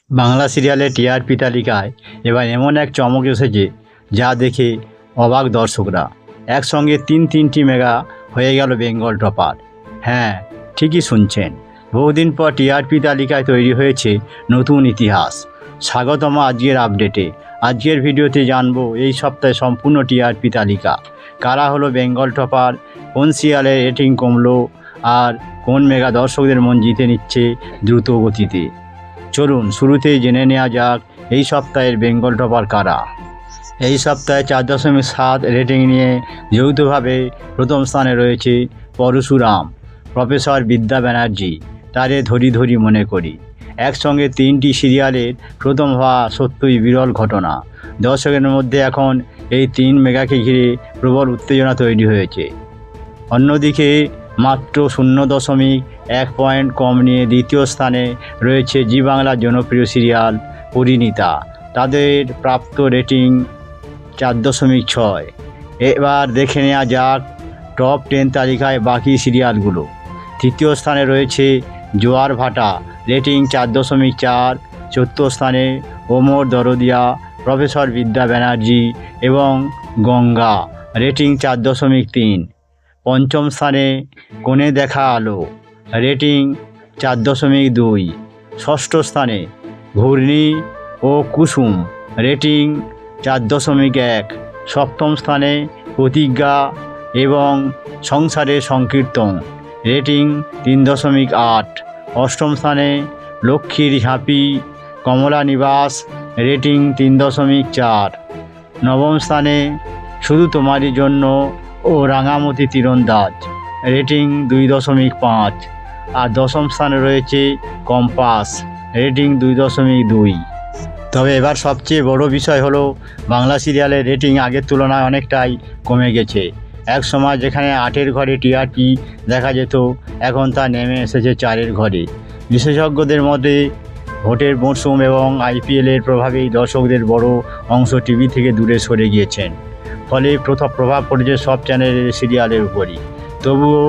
বাংলা সিরিয়ালের টিআরপি তালিকায় এবার এমন এক চমক এসেছে যা দেখে অবাক দর্শকরা। একসঙ্গে তিনটি মেগা হয়ে গেল বেঙ্গল টপার। হ্যাঁ, ঠিকই শুনছেন, বহুদিন পর টিআরপি তালিকায় তৈরি হয়েছে নতুন ইতিহাস। স্বাগতম আজকের আপডেটে। আজকের ভিডিওতে জানবো এই সপ্তাহে সম্পূর্ণ টিআরপি তালিকা। কারা হলো বেঙ্গল টপার, কোন সিরিয়ালের রেটিং কমলো, আর কোন মেগা দর্শকদের মন জিতে নিচ্ছে দ্রুত গতিতে। চলুন শুরুতেই জেনে নেওয়া যাক এই সপ্তাহের বেঙ্গল টপার কারা। এই সপ্তাহে 4.7 রেটিং নিয়ে যৌথভাবে প্রথম স্থানে রয়েছে পরশুরাম, প্রফেসর বিদ্যা ব্যানার্জি, তারে ধরি ধরি মনে করি। একসঙ্গে তিনটি সিরিয়ালের প্রথম হওয়া সত্যই বিরল ঘটনা। দর্শকের মধ্যে এখন এই তিন মেগাকে ঘিরে প্রবল উত্তেজনা তৈরি হয়েছে। অন্যদিকে মাত্র 0.1 পয়েন্ট কম নিয়ে দ্বিতীয় স্থানে রয়েছে জি বাংলার জনপ্রিয় সিরিয়াল পরিণীতা। তাদের প্রাপ্ত রেটিং 4.6। এবার দেখে নেওয়া যাক টপ 10 তালিকায় বাকি সিরিয়ালগুলো। তৃতীয় স্থানে রয়েছে জোয়ার ভাটা, রেটিং 4.4। চতুর্থ স্থানে ওমর দরদিয়া, প্রফেসর বিদ্যা ব্যানার্জি এবং গঙ্গা, রেটিং 4.3। পঞ্চম স্থানে কোণে দেখা আলো, রেটিং 4.2। ষষ্ঠ স্থানে ঘূর্ণি ও কুসুম, রেটিং 4.1। সপ্তম স্থানে প্রতিজ্ঞা এবং সংসারের সংকীর্তন, রেটিং 3.8। অষ্টম স্থানে লক্ষ্মীর ঝাঁপি, কমলা নিবাস, রেটিং 3.4। নবম স্থানে শুধু তোমারই জন্য ও রাঙামতি তীরন্দাজ, রেটিং 2.5। আর দশম স্থানে রয়েছে কম্পাস, রেটিং 2.2। তবে এবার সবচেয়ে বড় বিষয় হলো বাংলা সিরিয়ালের রেটিং আগের তুলনায় অনেকটাই কমে গেছে। এক সময় যেখানে 8-এর ঘরে টিআরপি দেখা যেত, এখন তা নেমে এসেছে 4-এর ঘরে। বিশেষজ্ঞদের মতে ভোটের মরশুম এবং আইপিএলের প্রভাবেই দর্শকদের বড় অংশ টিভি থেকে দূরে সরে গিয়েছেন। ফলে প্রভাব পড়েছে সব চ্যানেলের সিরিয়ালের উপরই। তবুও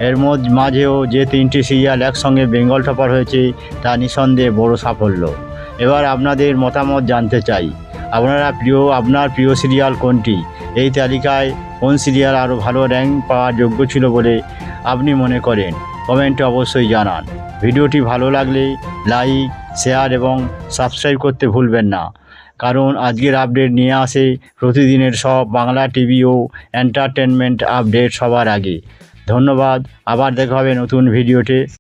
এর মাঝেও যে 3টি সিরিয়াল একসঙ্গে বেঙ্গল টপার হয়েছে তা নিঃসন্দেহে বড় সাফল্য। এবার আপনাদের মতামত জানতে চাই, আপনার প্রিয় সিরিয়াল কোনটি? এই তালিকায় কোন সিরিয়াল আরও ভালো র্যাঙ্ক পাওয়ার যোগ্য ছিল বলে আপনি মনে করেন? কমেন্টে অবশ্যই জানান। ভিডিওটি ভালো লাগলে লাইক, শেয়ার এবং সাবস্ক্রাইব করতে ভুলবেন না, কারণ আজকের আপডেট নিয়ে আসে প্রতিদিনের সব বাংলা টিভি ও এন্টারটেনমেন্ট আপডেট সবার আগে। ধন্যবাদ, আবার দেখা হবে নতুন ভিডিওতে।